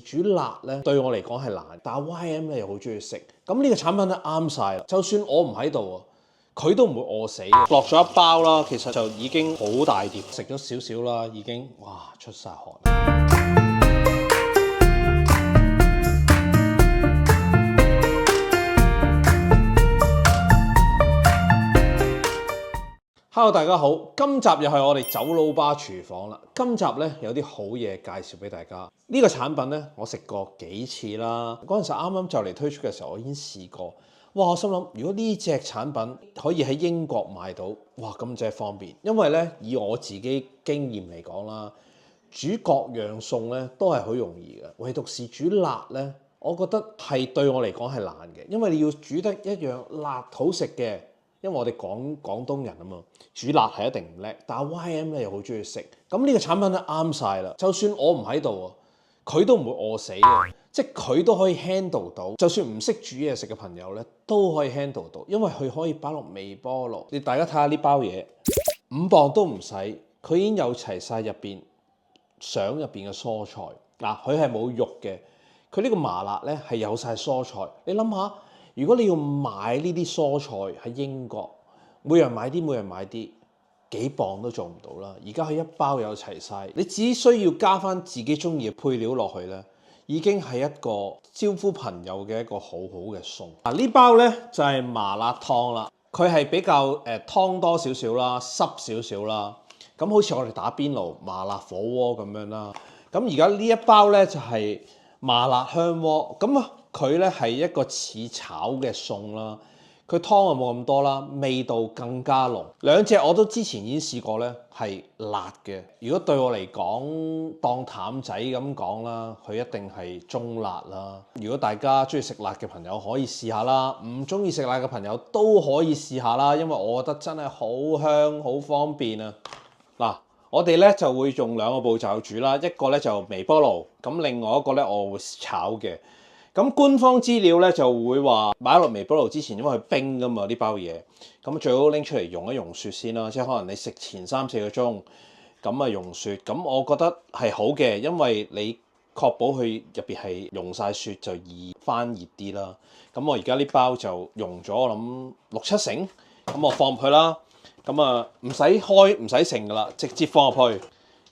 煮辣咧對我嚟講係難，但係 YM 咧又好中意食，咁呢個產品咧啱晒啦。就算我唔喺度啊，佢都唔會餓死嘅。落咗一包啦，其實就已經好大碟，食咗少少啦，已經哇出晒汗。Hello， 大家好，今集又係我哋走佬吧廚房啦。今集咧有啲好嘢介紹俾大家。呢個產品咧，我食過幾次啦。嗰陣時啱啱就嚟推出嘅時候，我已經試過。哇！我心諗，如果呢隻產品可以喺英國買到，哇咁真係方便。因為咧，以我自己經驗嚟講啦，煮各樣餸咧都係好容易嘅，唯獨是煮辣咧，我覺得係對我嚟講係難嘅，因為你要煮得一樣辣好食嘅。因為我哋廣東人啊嘛，煮辣係一定唔叻，但係 YM 咧又好中意食，咁呢個產品咧啱晒啦。就算我唔喺度啊，佢都唔會餓死嘅，即係佢都可以 handle 到。就算唔識煮嘢食嘅朋友咧，都可以 handle 到，因為佢可以擺落微波爐。你大家睇下呢包嘢，5磅都唔使，佢已經有齊晒入邊相入邊嘅蔬菜。嗱，佢係冇肉嘅，佢呢個麻辣咧係有晒蔬菜。你諗下。如果你要買呢啲蔬菜喺英國，每人買啲，幾磅都做唔到啦。而家佢一包有齊晒，你只需要加翻自己中意嘅配料落去咧，已經係一個招呼朋友嘅一個好好嘅餸。嗱，呢包咧就係麻辣燙啦，佢係比較湯多少少啦，濕少少啦。咁好似我哋打邊爐麻辣火鍋咁樣啦。咁而家呢一包咧就係麻辣香鍋，咁啊。佢咧係一個似炒嘅餸啦，佢湯就冇咁多啦，味道更加濃。兩隻我都之前已經試過咧，係辣嘅。如果對我嚟講當淡仔咁講啦，佢一定係中辣啦。如果大家中意食辣嘅朋友可以試下啦，唔中意食辣嘅朋友都可以試下啦，因為我覺得真係好香好方便啊！嗱，我哋咧就會用2個步驟煮啦，一個咧就微波爐，咁另外一個咧我會炒嘅。咁官方資料咧就會話擺落微波爐之前，因為佢冰噶嘛呢包嘢，咁最好拎出嚟溶一溶雪先啦。即係可能你食前3-4個鐘，咁啊溶雪。咁我覺得係好嘅，因為你確保佢入邊係溶晒雪就易翻熱啲啦。咁我而家呢包就溶咗，我諗6-7成，咁我放入去啦。咁啊唔使開唔使成噶啦，直接放入去。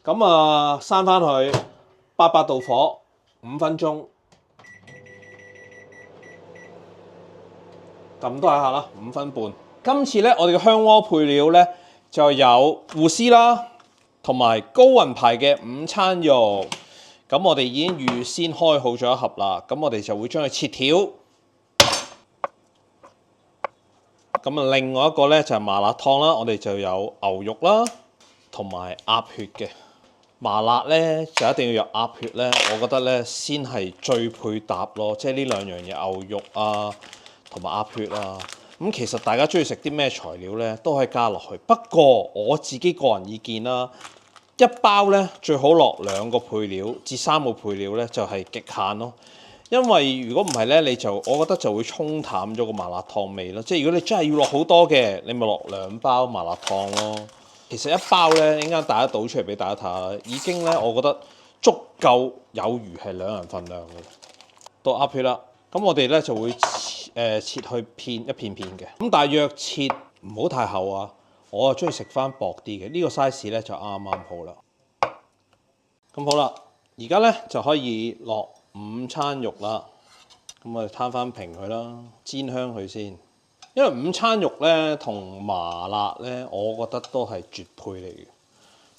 咁啊閂翻去，88度火5分鐘。咁多下啦，5分半。今次咧，我哋嘅香鍋配料咧就有芋絲啦，同埋高雲牌嘅午餐肉。咁我哋已經預先開好咗一盒啦。咁我哋就會將佢切條。咁啊，另外一個咧就係麻辣燙啦。我哋就有牛肉啦，同埋鴨血嘅。麻辣咧就一定要有鴨血咧，我覺得咧先係最配搭咯。即係呢兩樣嘢，牛肉啊。同埋鴨血啊，咁其實大家中意食啲咩材料咧，都可以加落去。不過我自己個人意見啦，一包咧最好落2個配料至3個配料咧，就係極限咯。因為如果唔係咧，我覺得就會沖淡咗個麻辣燙味咯。即係如果你真係要落好多嘅，你咪落2包麻辣燙咯。其實一包咧，陣間大家倒出嚟俾大家睇下，已經咧我覺得足夠有餘係2人份量嘅。到鴨血啦，咁我哋咧就會切去一片片嘅，咁大約切唔好太厚啊，我啊中意食翻薄啲嘅，呢個 size 咧就啱啱好啦。咁好啦，而家咧就可以落午餐肉啦，咁我哋攤翻平佢啦，煎香佢先。因為午餐肉咧同麻辣咧，我覺得都係絕配嚟嘅，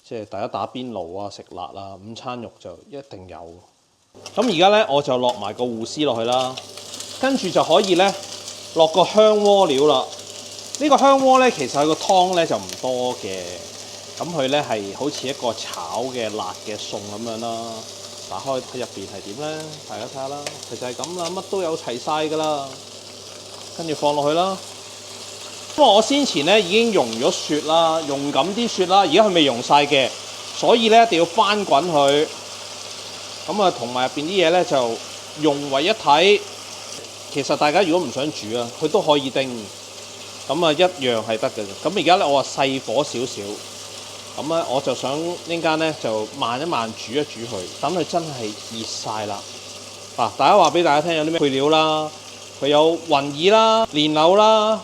即係大家打邊爐啊食辣啊，午餐肉就一定有。咁而家咧我就落埋個芋絲落去啦。跟住就可以咧落個香鍋料啦。呢個香鍋咧其實佢個湯咧就唔多嘅，咁佢咧係好似一個炒嘅辣嘅餸咁樣啦。打開佢入邊係點咧？大家睇下啦，其實係咁啦，乜都有齊晒噶啦。跟住放落去啦。因為我先前咧已經溶咗雪啦，溶緊啲雪啦，而家佢未溶晒嘅，所以咧一定要翻滾佢。咁啊，同埋入邊啲嘢咧就融為一體。其實大家如果唔想煮啊，佢都可以叮，咁啊一樣係得嘅。咁而家咧我話細火少少，咁咧我就想陣間咧就慢一慢煮一煮佢，等佢真係熱晒啦。大家話俾大家聽有啲咩配料啦，佢有雲耳啦、蓮藕啦、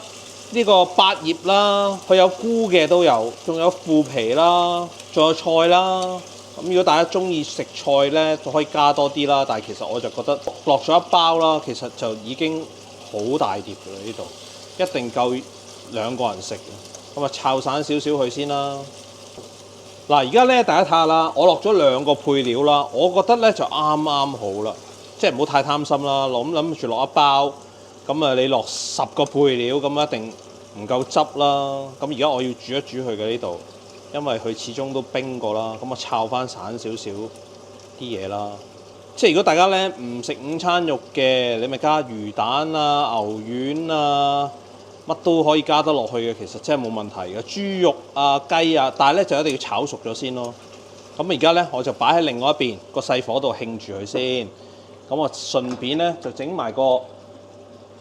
呢個百葉啦，佢有菇嘅都有，仲有腐皮啦，仲有菜啦。咁如果大家中意食菜呢，就可以加多啲啦。但係其實我就覺得落咗一包啦，其實就已經好大碟㗎啦，呢度一定夠2個人食嘅。咁啊，炒散少少佢先啦。嗱，而家呢，大家睇下啦，我落咗2個配料啦，我覺得呢就啱啱好啦，即係唔好太貪心啦。諗住落一包，咁啊你落10個配料，咁一定唔夠汁啦。咁而家我要煮一煮佢嘅呢度。因為佢始終都冰過啦，咁啊炒翻散少少啲嘢啦。即係如果大家咧唔食午餐肉嘅，你咪加魚蛋啊、牛丸啊，乜都可以加得落去嘅，其實真係冇問題嘅。豬肉啊、雞啊，但係咧就一定要炒熟咗先咯。咁而家咧我就擺喺另外一邊個細火度興住佢先。咁我順便咧就整埋個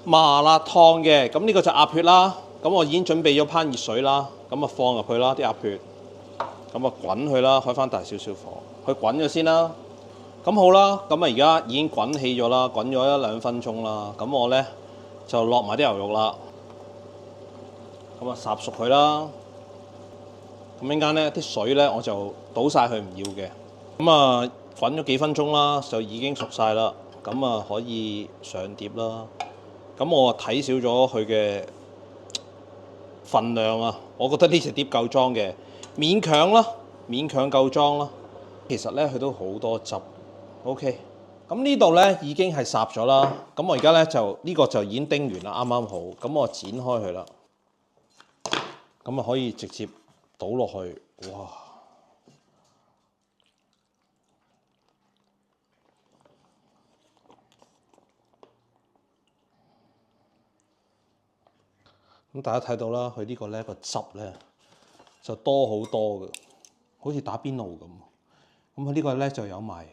麻辣燙嘅。咁呢個就鴨血啦。咁我已經準備咗烹熱水啦，咁啊放入去啦啲鴨血。咁啊滾佢啦，開翻大少少火，佢滾咗先啦。咁好啦，咁啊而家已經滾起咗啦，滾咗1-2分鐘啦。咁我咧就落埋啲牛肉啦，咁啊烚熟佢啦。咁陣間咧啲水咧我就倒晒佢唔要嘅。咁啊滾咗幾分鐘啦，就已經熟晒啦。咁啊可以上碟啦。咁我睇少咗佢嘅份量啊，我覺得呢隻碟夠裝嘅。勉強啦，勉強夠裝啦。其實咧佢都好多汁。OK， 咁呢度咧已經係烚咗啦。咁我而家咧就呢個就已經叮完啦，啱啱好。咁我剪開佢啦。咁啊可以直接倒落去。哇！咁大家睇到啦，佢呢個咧個汁咧就多好多嘅，好似打邊爐咁。咁佢呢個咧就有埋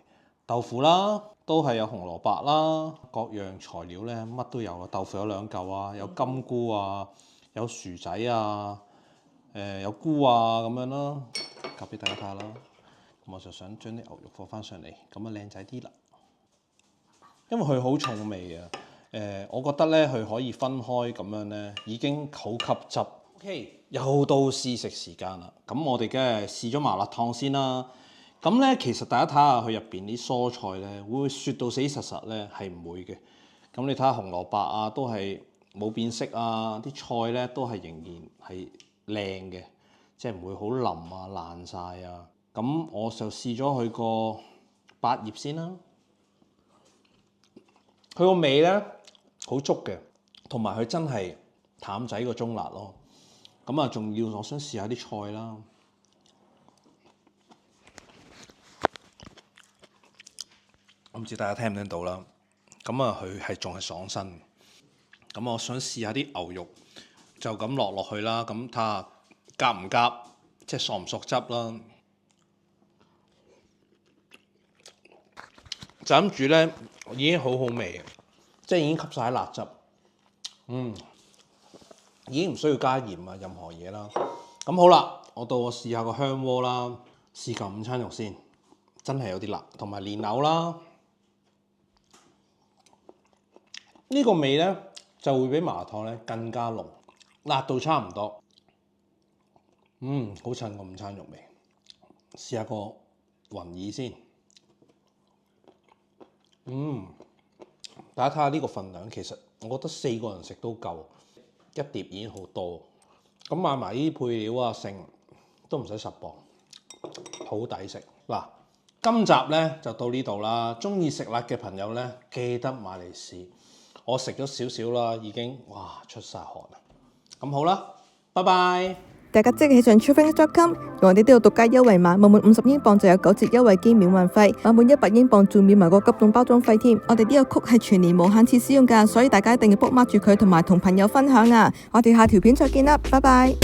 豆腐啦，都係有紅蘿蔔啦，各樣材料咧乜都有啊。豆腐有2嚿啊，有金菇啊，有薯仔啊，有菇啊咁樣啦，夾俾大家睇下啦。咁我就想將啲牛肉放翻上嚟，咁啊靚仔啲啦。因為佢好重味啊。我覺得咧佢可以分開咁樣咧，已經好吸汁。OK， 又到試食時間啦。咁我哋梗係試咗麻辣燙先啦。咁咧其實大家睇下佢入邊啲蔬菜咧，會唔會雪到死實實咧？係唔會嘅。咁你睇下紅蘿蔔啊，都係冇變色啊。啲菜咧都係仍然係靚嘅，即係唔會好腍啊爛晒啊。咁我就試咗佢個百葉先啦。佢個味咧好足嘅，同埋佢真係淡仔個中辣咯。咁啊，仲要我想試下啲菜啦。我唔知大家聽唔聽到啦。咁啊，佢係仲係爽身。咁我想試下啲牛肉，就咁落去啦。咁睇下夾唔夾，即係熟唔熟汁啦。就咁煮咧，已經好好味嘅，即係已經吸晒辣汁。已經唔需要加鹽啊，任何嘢啦。咁好啦，我試下個香鍋啦，試嚿午餐肉先，真係有啲辣，同埋蓮藕啦。呢個味咧就會比麻辣燙咧更加濃，辣到差唔多。好襯個午餐肉味。試下個雲耳先。大家睇下呢個份量，其實我覺得4個人食都夠，一碟已經好多。咁買埋呢啲配料啊，剩都唔使10磅，好抵食。嗱，今集咧就到呢度啦。中意食辣嘅朋友咧，記得買嚟試。我食咗少少啦，已經哇出晒汗啦。咁好啦，拜拜。大家即刻上 truthings.com 用我哋呢度獨家優惠碼，滿50英鎊就有9折優惠兼免運費，滿100英鎊仲免埋個急凍包裝費添。我哋呢個曲係全年無限次使用㗎，所以大家一定要 book mark 住佢，同埋同朋友分享啊！我哋下條片再見啦，拜拜。